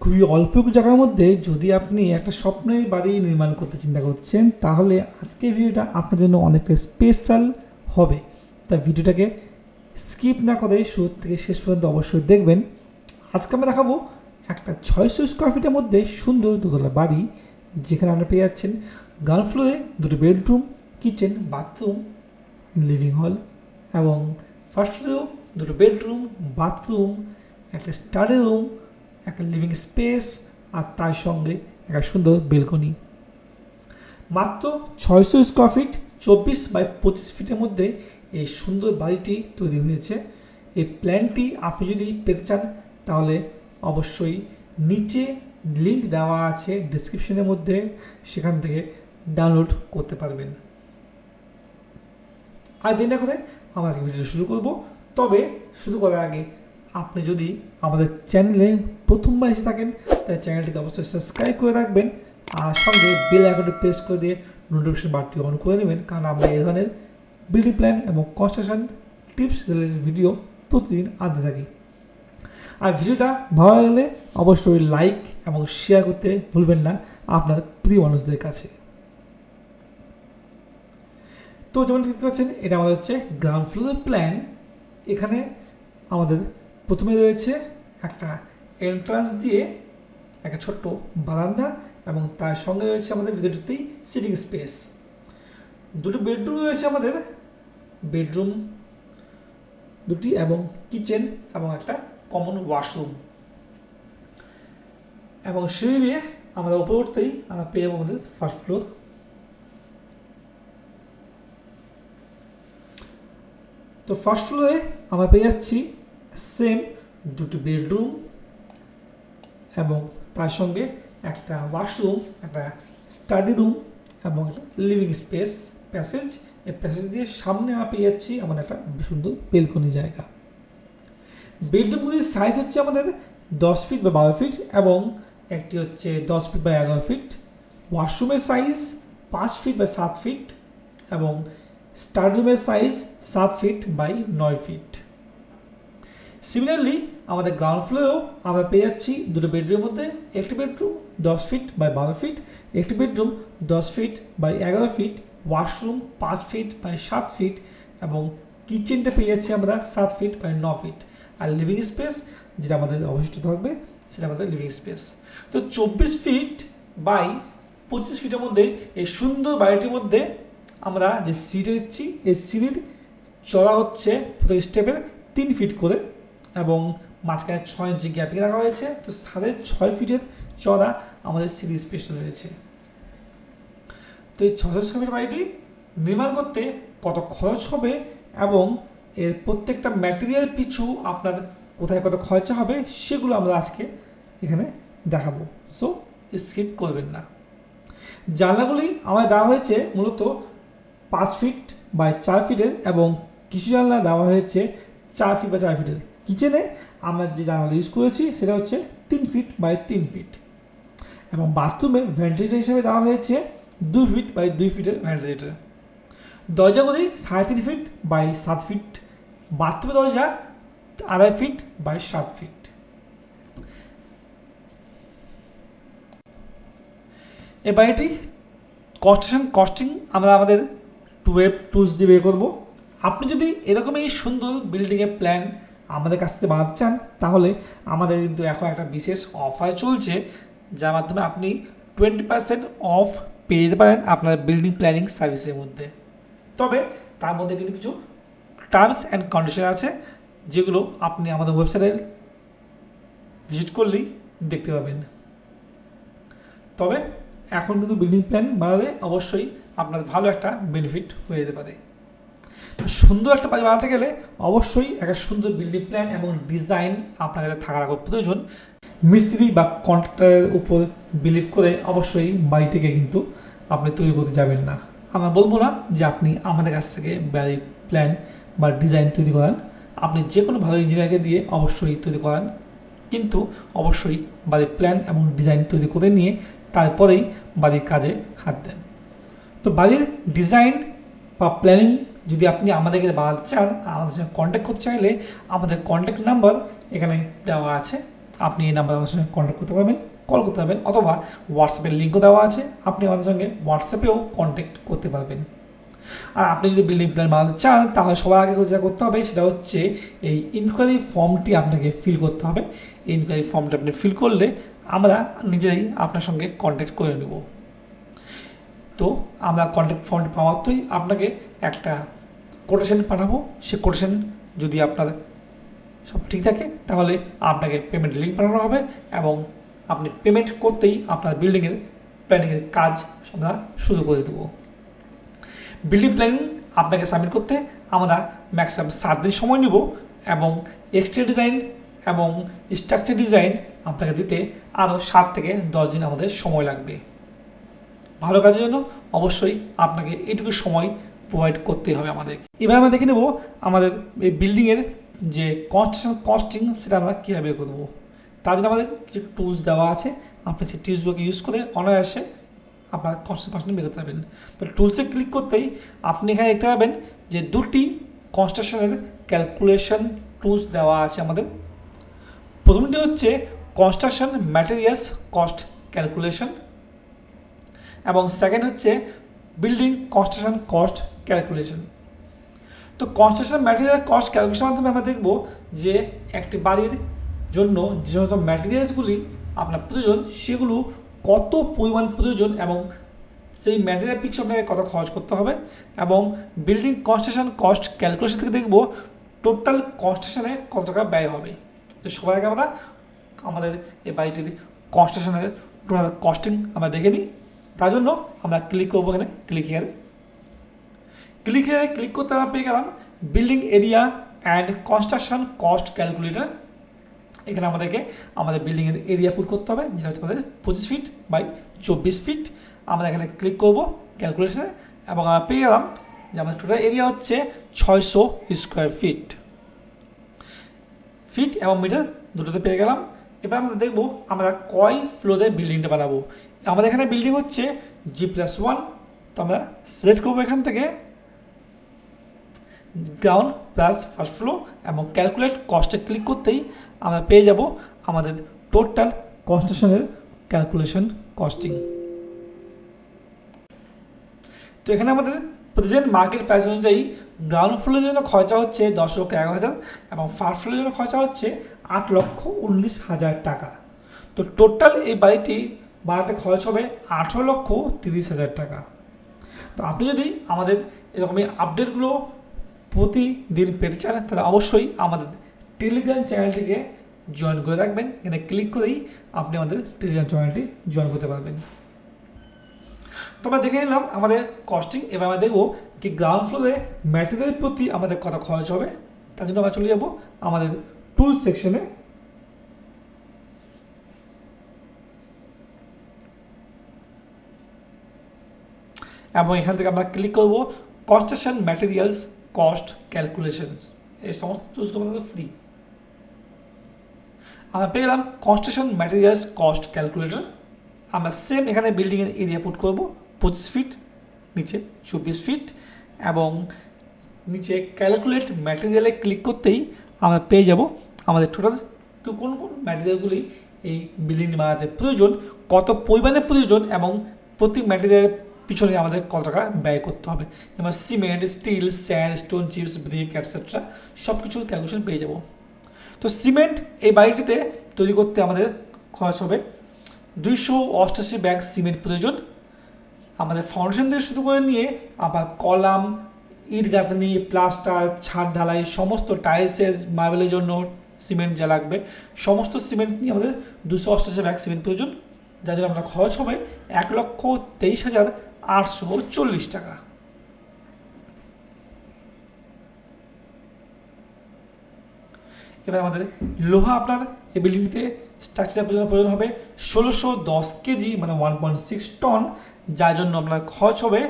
খুবই অল্প একটু জায়গার মধ্যে যদি আপনি একটা স্বপ্নের বাড়ি নির্মাণ করতে চিন্তা করছেন, তাহলে আজকের ভিডিওটা আপনার জন্য অনেকটা স্পেশাল হবে। তাই ভিডিওটাকে স্কিপ না করে শুরু থেকে শেষ পর্যন্ত অবশ্যই দেখবেন। আজকে আমরা দেখাবো একটা 600 স্কোয়ার ফিটের মধ্যে সুন্দর দোতলা বাড়ি, যেখানে আপনি পেয়ে যাচ্ছেন গ্রাউন্ড ফ্লোরে দুটো বেডরুম, কিচেন, বাথরুম, লিভিং হল এবং ফার্স্ট ফ্লোরেও দুটো বেডরুম, বাথরুম, একটা স্টাডি রুম, একটা লিভিং স্পেস আর তার সঙ্গে একটা সুন্দর বেলকনি। মাত্র 600 স্কোয়ার ফিট 24 বাই 25 ফিটের মধ্যে এই সুন্দর বাড়িটি তৈরি হয়েছে। এই প্ল্যানটি আপনি যদি পেতে চান তাহলে অবশ্যই নিচে লিঙ্ক দেওয়া আছে ডিসক্রিপশনের মধ্যে, সেখান থেকে ডাউনলোড করতে পারবেন। আর দিন না করে আমরা ভিডিও শুরু করব। তবে শুরু করার আগে আপনি যদি আমাদের চ্যানেলে প্রথমবার এসে থাকেন তাই চ্যানেলটিকে অবশ্যই সাবস্ক্রাইব করে রাখবেন আর সঙ্গে বেল আইকনটি প্রেস করে দিয়ে নোটিফিকেশন বাটনটি অন করে নেবেন, কারণ আমরা এই ধরনের বিল্ডিং প্ল্যান এবং কনস্ট্রাকশন টিপস রিলেটেড ভিডিও প্রতিদিন আনতে থাকি। আর ভিডিওটা ভালো লাগলে অবশ্যই লাইক এবং শেয়ার করতে ভুলবেন না আপনার প্রিয় মানুষদের কাছে। তো যেমন দেখতে পাচ্ছেন, এটা আমাদের হচ্ছে গ্রাউন্ড ফ্লোরের প্ল্যান। এখানে আমাদের প্রথমে রয়েছে একটা এন্ট্রান্স দিয়ে একটা ছোট্ট বারান্দা এবং তার সঙ্গে রয়েছে আমাদের ভিতরটাতেই সিটিং স্পেস। দুটো বেডরুম রয়েছে আমাদের, বেডরুম দুটি এবং কিচেন এবং একটা কমন ওয়াশরুম। এবং সিঁড়ি দিয়ে আমরা উপরে উঠতেই পেয়ে যাবো আমাদের ফার্স্ট ফ্লোর। তো ফার্স্ট ফ্লোরে আমরা পেয়ে যাচ্ছি সেম দুটো বেডরুম এবং তার সঙ্গে একটা ওয়াশরুম, একটা স্টাডি রুম এবং একটা লিভিং স্পেস প্যাসেজ। এই প্যাসেজ দিয়ে সামনে আমরা পেয়ে যাচ্ছি আমাদের একটা সুন্দর বেলকনি জায়গা। বেডরুমগুলির সাইজ হচ্ছে আমাদের 10 ফিট বা 12 ফিট এবং একটি হচ্ছে 10 ফিট বা 11 ফিট। ওয়াশরুমের সাইজ 5 ফিট বা 7 ফিট এবং স্টাডি রুমের size 7 feet by 9 feet. Similarly আমাদের গ্রাউন্ড ফ্লোরেও আমরা পেয়ে যাচ্ছি দুটো বেডরুমের মধ্যে একটি বেডরুম 10 ফিট বাই 12 ফিট, একটি bedroom 10 feet by 11 feet, washroom 5 feet by 7 feet এবং কিচেনটা পেয়ে যাচ্ছি আমরা 7 ফিট বাই 9 ফিট। আর লিভিং স্পেস যেটা আমাদের অবশিষ্ট থাকবে সেটা আমাদের লিভিং স্পেস। তো 24 ফিট বাই 25 ফিটের মধ্যে এই সুন্দর বাড়িটির মধ্যে আমরা যে সিঁড়ি দিচ্ছি, এই সিঁড়ির চড়া হচ্ছে প্রত্যেক স্টেপের 3 ফিট করে এবং মাঝখানে 6 ইঞ্চি গ্যাপিং রাখা হয়েছে। তো 6.5 ফিটের চড়া আমাদের সিঁড়ি স্পেসটা রয়েছে। তো এই 600 স্কোয়ার ফিট বাড়িটি নির্মাণ করতে কত খরচ হবে এবং এর প্রত্যেকটা ম্যাটেরিয়াল পিছু আপনার কোথায় কত খরচা হবে সেগুলো আমরা আজকে এখানে দেখাবো। সো স্কিপ করবেন না। জানলাগুলি আমায় দেওয়া হয়েছে মূলত 5 ফিট বাই 4 ফিটের এবং কিছু জানলা দেওয়া হয়েছে 4 ফিট বা 4 ফিটের। কিচেনে আমরা যে জানলা ইউজ করেছি সেটা হচ্ছে 3 ফিট বাই 3 ফিট এবং বাথরুমে ভেন্টিলেটর হিসেবে দেওয়া হয়েছে 2 ফিট বাই 2 ফিটের ভেন্টিলেটর। দরজাগুলি 3.5 ফিট বাই 7 ফিট, বাথরুমের দরজা 2.5 ফিট বাই 7 ফিট। এই বাড়িটি কস্টিং আমরা আমাদের ওয়েব টুলস দিয়ে বের করবো। আপনি যদি এরকমই সুন্দর বিল্ডিংয়ের প্ল্যান আমাদের কাছ থেকে বানাতে চান তাহলে আমাদের কিন্তু এখন একটা বিশেষ অফার চলছে, যার মাধ্যমে আপনি 20% অফ পেয়ে যেতে পারেন আপনার বিল্ডিং প্ল্যানিং সার্ভিসের মধ্যে। তবে তার মধ্যে কিন্তু কিছু টার্মস অ্যান্ড কন্ডিশন আছে যেগুলো আপনি আমাদের ওয়েবসাইটে ভিজিট করলেই দেখতে পাবেন। তবে এখন কিন্তু বিল্ডিং প্ল্যান বানালে অবশ্যই আপনার ভালো একটা বেনিফিট হয়ে যেতে পারে। সুন্দর একটা বাড়ি বানাতে গেলে অবশ্যই একটা সুন্দর বিল্ডিং প্ল্যান এবং ডিজাইন আপনার কাছে থাকা রাখা প্রয়োজন। মিস্ত্রি বা কন্ট্রাক্টরের উপর বিলিভ করে অবশ্যই বাড়িটিকে কিন্তু আপনি তৈরি করতে যাবেন না। আমরা বলবো না যে আপনি আমাদের কাছ থেকে বাড়ির প্ল্যান বা ডিজাইন তৈরি করান, আপনি যে কোনো ভালো ইঞ্জিনিয়ারকে দিয়ে অবশ্যই তৈরি করান, কিন্তু অবশ্যই বাড়ির প্ল্যান এবং ডিজাইন তৈরি করে নিয়ে তারপরেই বাড়ির কাজে হাত দেন। তো বাড়ির ডিজাইন বা প্ল্যানিং যদি আপনি আমাদেরকে বানাতে চান, আমাদের সঙ্গে কন্ট্যাক্ট করতে চাইলে আমাদের কন্ট্যাক্ট নাম্বার এখানে দেওয়া আছে, আপনি এই নাম্বারে আমাদের সঙ্গে কন্ট্যাক্ট করতে পারবেন, কল করতে পারবেন, অথবা হোয়াটসঅ্যাপের লিঙ্কও দেওয়া আছে, আপনি আমাদের সঙ্গে হোয়াটসঅ্যাপেও কন্ট্যাক্ট করতে পারবেন। আর আপনি যদি বিল্ডিং প্ল্যান বানাতে চান তাহলে সবার আগে যেটা করতে হবে সেটা হচ্ছে এই ইনকোয়ারি ফর্মটি আপনাকে ফিল করতে হবে। এই ইনকোয়ারি ফর্মটি আপনি ফিল করলে আমরা নিজেরাই আপনার সঙ্গে কন্ট্যাক্ট করে নেব। তো আমরা কন্ট্যাক্ট ফর্মটি পাওয়া মাত্রই আপনাকে একটা কোটেশন পাঠাবো। সে কোটেশন যদি আপনার সব ঠিক থাকে তাহলে আপনাকে পেমেন্ট লিঙ্ক পাঠানো হবে এবং আপনি পেমেন্ট করতেই আপনার বিল্ডিংয়ের প্ল্যানিংয়ের কাজ আমরা শুরু করে দেবো। বিল্ডিং প্ল্যানিং আপনাকে সাবমিট করতে আমরা ম্যাক্সিমাম 7 দিন সময় নেব এবং এক্সটেরিয়র ডিজাইন এবং স্ট্রাকচার ডিজাইন আপনাকে দিতে আরও 7 থেকে 10 দিন আমাদের সময় লাগবে। ভালো কাজের জন্য অবশ্যই আপনাকে এইটুকু সময় প্রোভাইড করতেই হবে আমাদের। এবার আমরা দেখে নেব আমাদের এই বিল্ডিংয়ের যে কনস্ট্রাকশন কস্টিং সেটা আমরা কীভাবে করব। তার জন্য আমাদের কিছু টুলস দেওয়া আছে, আপনি সেই টুলসগুলোকে ইউজ করে অনায়াসে আপনার কনস্ট্রাকশন বের করতে পারবেন। তো টুলসে ক্লিক করতেই আপনি এখানে দেখতে পাবেন যে দুটি কনস্ট্রাকশনের ক্যালকুলেশন টুলস দেওয়া আছে আমাদের। প্রথমটি হচ্ছে কনস্ট্রাকশন ম্যাটেরিয়ালস কস্ট ক্যালকুলেশন এবং সেকেন্ড হচ্ছে বিল্ডিং কনস্ট্রাকশন কস্ট ক্যালকুলেশন। তো কনস্ট্রাকশন ম্যাটেরিয়াল কস্ট ক্যালকুলেশনের মাধ্যমে আমরা দেখব যে একটি বাড়ির জন্য যে সমস্ত ম্যাটেরিয়ালসগুলি আপনার প্রয়োজন সেগুলো কত পরিমাণ প্রয়োজন এবং সেই ম্যাটেরিয়াল পিছু আপনাকে কত খরচ করতে হবে, এবং বিল্ডিং কনস্ট্রাকশন কস্ট ক্যালকুলেশন থেকে দেখব টোটাল কনস্ট্রাকশনে কত টাকা ব্যয় হবে। তো সবার আগে আমরা আমাদের এই বাড়িটির কনস্ট্রাকশনের টোটাল কস্টিং আমরা দেখে নিই। তার জন্য আমরা ক্লিক করবো এখানে ক্লিক হিয়ারে ক্লিক করতে আমরা পেয়ে গেলাম building area and construction cost calculator. এখানে আমাদেরকে আমাদের বিল্ডিংয়ের এরিয়া পুট করতে হবে, যেটা হচ্ছে আমাদের 25 ফিট বাই 24 ফিট। আমরা এখানে ক্লিক করব ক্যালকুলেশনে এবং আমরা পেয়ে গেলাম যে আমাদের টোটাল এরিয়া হচ্ছে 600 স্কোয়ার ফিট এবং মিটার দুটোতে পেয়ে গেলাম। এবার আমরা দেখব আমরা কয় ফ্লোরে বিল্ডিংটা বানাবো। আমাদের এখানে বিল্ডিং হচ্ছে G+1, তো আমরা সিলেক্ট করবো এখান থেকে গ্রাউন্ড প্লাস ফার্স্ট ফ্লোর এবং ক্যালকুলেট কস্টে ক্লিক করতেই আমরা পেয়ে যাব আমাদের টোটাল কনস্ট্রাকশনের ক্যালকুলেশন কস্টিং। তো এখানে আমাদের প্রেজেন্ট মার্কেট প্রাইস অনুযায়ী গ্রাউন্ড ফ্লোরের জন্য খরচা হচ্ছে 10,11,000 এবং ফার্স্ট ফ্লোরের জন্য খরচা হচ্ছে 8,19,000 টাকা। তো টোটাল এই বাড়িটি বাড়াতে খরচ হবে 18,30,000 টাকা। তো আপনি যদি আমাদের এরকমই আপডেটগুলো প্রতিদিন পেতে চান তাহলে অবশ্যই আমাদের টেলিগ্রাম চ্যানেলটিকে জয়েন করে রাখবেন। এখানে ক্লিক করেই আপনি আমাদের টেলিগ্রাম চ্যানেলটি জয়েন করতে পারবেন। তো আমরা দেখে নিলাম আমাদের কস্টিং। এবার আমরা দেখবো কি গ্রাউন্ড ফ্লোরে ম্যাটেরিয়ালের প্রতি আমাদের কত খরচ হবে। তার জন্য আমরা চলে যাব আমাদের টুল সেকশনে এবং এখান থেকে আমরা ক্লিক করব কনস্ট্রাকশন ম্যাটেরিয়ালস কস্ট ক্যালকুলেশন। এই সমস্ত টুলসগুলো আমাদের ফ্রি। আমরা পেয়ে গেলাম কনস্ট্রাকশন ম্যাটেরিয়ালস কস্ট ক্যালকুলেটর। আমরা সেম এখানে বিল্ডিংয়ের এরিয়া পুট করব 25 ফিট, নিচে 24 ফিট এবং নিচে ক্যালকুলেট ম্যাটেরিয়ালে ক্লিক করতেই আমরা পেয়ে যাব আমাদের টোটাল কোন কোন ম্যাটেরিয়ালগুলি এই বিল্ডিংটি বানাতে প্রয়োজন, কত পরিমাণে প্রয়োজন এবং প্রতি ম্যাটেরিয়ালের পিছনে আমাদের কত টাকা ব্যয় করতে হবে। যেমন cement, steel, sand, stone chips, brick etcetera সব কিছু ক্যালকুলেশন পেয়ে যাব। তো সিমেন্ট এই বাড়িটিতে তৈরি করতে আমাদের খরচ হবে 288 ব্যাগ সিমেন্ট প্রয়োজন। আমাদের ফাউন্ডেশন থেকে শুরু করে নিয়ে আবার কলাম, ইট গাঁথনি, প্লাস্টার, ছাদ ঢালাই, সমস্ত টাইলসের মার্বেলের জন্য সিমেন্ট যা লাগবে সমস্ত সিমেন্ট নিয়ে আমাদের 288 ব্যাগ সিমেন্ট প্রয়োজন, যার জন্য আমরা খরচ হবে 1,23,840 টাকা। এবার আমাদের লোহা আপনার এই বিল্ডিংটিতে স্ট্রাকচারের প্রয়োজন হবে 1610 কেজি মানে 1.6 টন, যার জন্য আপনার খরচ হবে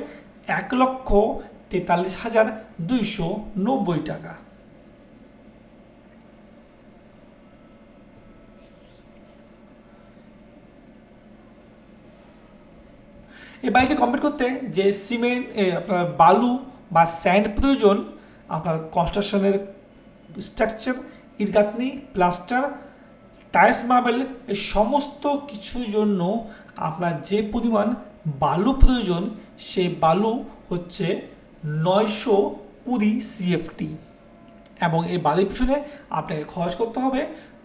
1,43,290 টাকা। এই বাড়িটি কমপ্লিট করতে যে সিমেন্ট আপনার বালু বা স্যান্ড প্রয়োজন, আপনার কনস্ট্রাকশনের স্ট্রাকচার, ইট গাঁথনি, প্লাস্টার, টাইলস মার্বেল এই সমস্ত কিছুর জন্য আপনার যে পরিমাণ বালু প্রয়োজন সেই বালু হচ্ছে 920 CFT এবং এই বালির পিছনে আপনাকে খরচ করতে হবে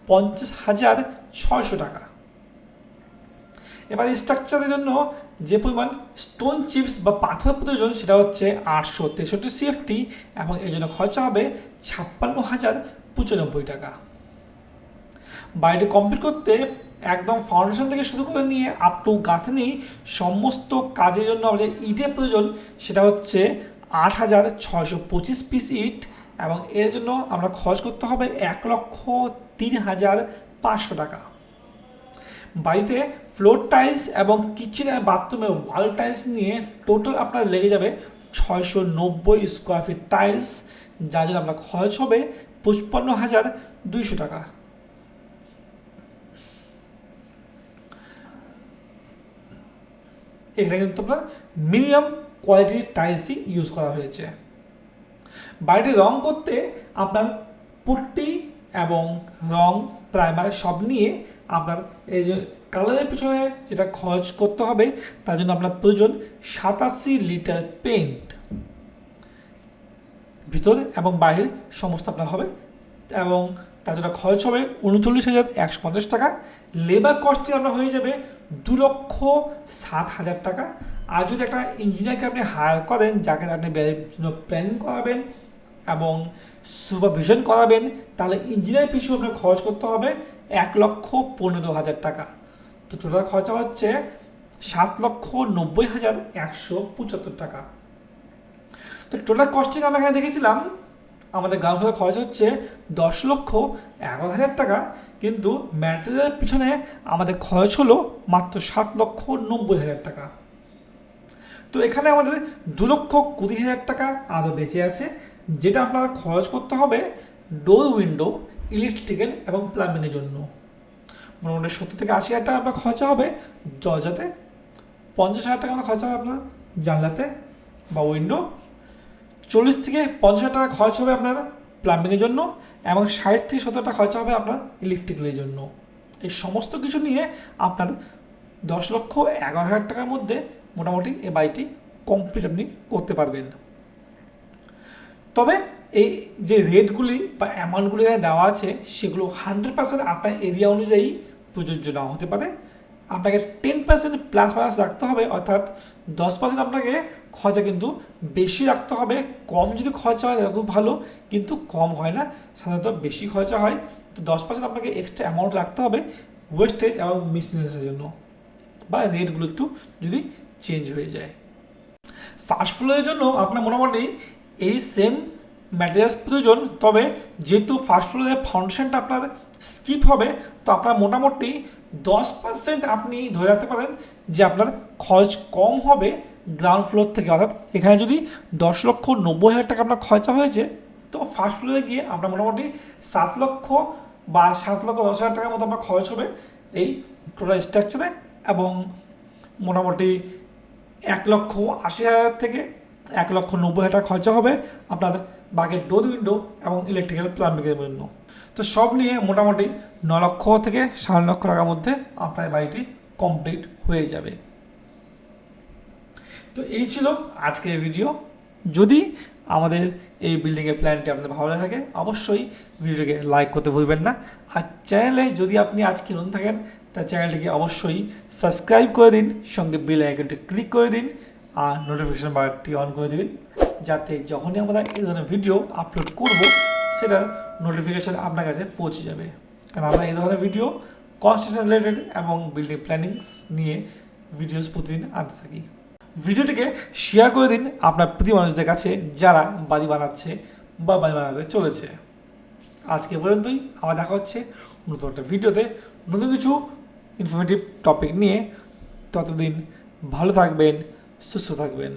50,600 টাকা। এবার স্ট্রাকচারের জন্য যে পরিমাণ স্টোন চিপস বা পাথর প্রয়োজন সেটা হচ্ছে 863 CFT এবং এর জন্য খরচা হবে 56,095 টাকা। বাড়িটি কমপ্লিট করতে একদম ফাউন্ডেশন থেকে শুরু করে নিয়ে আপ টু গাঁথনি সমস্ত কাজের জন্য আমাদের ইটের প্রয়োজন সেটা হচ্ছে 8,625 পিস ইট এবং এর জন্য আমরা খরচ করতে হবে 1,03,500 টাকা। বাড়িতে ফ্লোর টাইলস এবং কিচেন আর বাথরুমের ওয়াল টাইলস নিয়ে টোটাল আপনার লেগে যাবে 690 স্কোয়ার ফিট টাইলস, যার জন্য আপনার খরচ হবে 55,200 টাকা। এখানে কিন্তু আপনার মিনিমাম কোয়ালিটির টাইলসই ইউজ করা হয়েছে। বাড়িটি রং করতে আপনার পুট্টি এবং রং প্রাইমার সব নিয়ে আপনার এই যে কালারের পিছনে যেটা খরচ করতে হবে তার জন্য আপনার প্রয়োজন 87 লিটার পেইন্ট, ভিতর এবং বাইরে সমস্ত আপনার হবে এবং তার জন্য খরচ হবে 39,150 টাকা। লেবার কস্টে আপনার হয়ে যাবে 2,07,000 টাকা। আর যদি একটা ইঞ্জিনিয়ারকে আপনি হায়ার করেন যাকে আপনি প্ল্যানিং করাবেন এবং সুপারভিশন করাবেন তাহলে ইঞ্জিনিয়ার পিছু আপনার খরচ করতে হবে 1,15,000 টাকা। তো টোটাল খরচা হচ্ছে 7,90,175 টাকা। তো টোটাল কস্টিং আমরা এখানে দেখেছিলাম আমাদের গ্রাউন্ড ফ্লোর খরচ হচ্ছে 10,11,000 টাকা, কিন্তু ম্যাটেরিয়ালের পিছনে আমাদের খরচ হলো মাত্র 7,90,000 টাকা। তো এখানে আমাদের 2,20,000 টাকা আরও বেঁচে আছে, যেটা আপনারা খরচ করতে হবে ডোর উইন্ডো, ইলেকট্রিক্যাল এবং প্লাম্বিংয়ের জন্য। মোটামুটি 70 থেকে 80,000 টাকা আপনার খরচা হবে দরজাতে, 50,000 টাকা আপনার খরচা হবে আপনার জানলাতে বা উইন্ডো, 40 থেকে 50,000 টাকা খরচ হবে আপনার প্লাম্বিংয়ের জন্য এবং 60 থেকে 70 টাকা খরচা হবে আপনার ইলেকট্রিক্যালের জন্য। এই সমস্ত কিছু নিয়ে আপনার 10,11,000 টাকার মধ্যে মোটামুটি এই বাড়িটি কমপ্লিট আপনি করতে পারবেন। তবে এই যে রেটগুলি বা অ্যামাউন্টগুলি দেওয়া আছে সেগুলো 100% আপনার এরিয়া অনুযায়ী প্রযোজ্য নাও হতে পারে। আপনাকে 10% প্লাস মাইনাস রাখতে হবে, অর্থাৎ 10% আপনাকে খরচা কিন্তু বেশি রাখতে হবে। কম যদি খরচা হয় তাহলে খুব ভালো, কিন্তু কম হয় না, সাধারণত বেশি খরচা হয়। তো 10% আপনাকে এক্সট্রা অ্যামাউন্ট রাখতে হবে ওয়েস্টেজ এবং মিসলেনিয়াসের জন্য, বা রেটগুলো একটু যদি চেঞ্জ হয়ে যায়। ফার্স্ট ফ্লোরের জন্য আপনার মোটামুটি এই সেম ম্যাটেরিয়ালস প্রয়োজন, তবে যেহেতু ফার্স্ট ফ্লোরের ফাউন্ডেশনটা আপনার স্কিপ হবে তো আপনার মোটামুটি 10% আপনি ধরে রাখতে পারেন যে আপনার খরচ কম হবে গ্রাউন্ড ফ্লোর থেকে। অর্থাৎ এখানে যদি 10,90,000 টাকা আপনার খরচা হয়েছে তো ফার্স্ট ফ্লোরে গিয়ে আপনার মোটামুটি 7 লক্ষ বা 7,10,000 টাকার মতো আপনার খরচ হবে এই টোটাল স্ট্রাকচারে, এবং মোটামুটি 1,80,000 থেকে 1,90,000 টাকা খরচা হবে আপনার বাকি ডোর উইন্ডো এবং ইলেকট্রিক্যাল প্লাম্বিংয়ের জন্য। তো সব নিয়ে মোটামুটি 9 লক্ষ থেকে 7.5 লক্ষ টাকার মধ্যে আপনার বাড়িটি কমপ্লিট হয়ে যাবে। তো এই ছিল আজকের ভিডিও। যদি আমাদের এই বিল্ডিংয়ের প্ল্যানটি আপনাদের ভালো লাগে থাকে অবশ্যই ভিডিওটিকে লাইক করতে ভুলবেন না। আর চ্যানেলে যদি আপনি আজকে নতুন থাকেন তার চ্যানেলটিকে অবশ্যই সাবস্ক্রাইব করে দিন, সঙ্গে বেল আইকনটি ক্লিক করে দিন আর নোটিফিকেশন বারটি অন করে দিন, যাতে যখনই আমরা এই ধরনের ভিডিও আপলোড করব সেটার নোটিফিকেশান আপনার কাছে পৌঁছে যাবে। কারণ আমরা এই ধরনের ভিডিও কনস্ট্রাকশন রিলেটেড এবং বিল্ডিং প্ল্যানিংস নিয়ে ভিডিওস প্রতিদিন আনতে থাকি। ভিডিওটিকে শেয়ার করে দিন আপনার প্রতি মানুষদের কাছে যারা বাড়ি বানাচ্ছে বা বাড়ি বানাতে চলেছে। আজকে পর্যন্তই, আমার দেখা হচ্ছে নতুন একটা ভিডিওতে নতুন কিছু ইনফরমেটিভ টপিক নিয়ে। ততদিন ভালো থাকবেন, সুস্থ থাকবেন।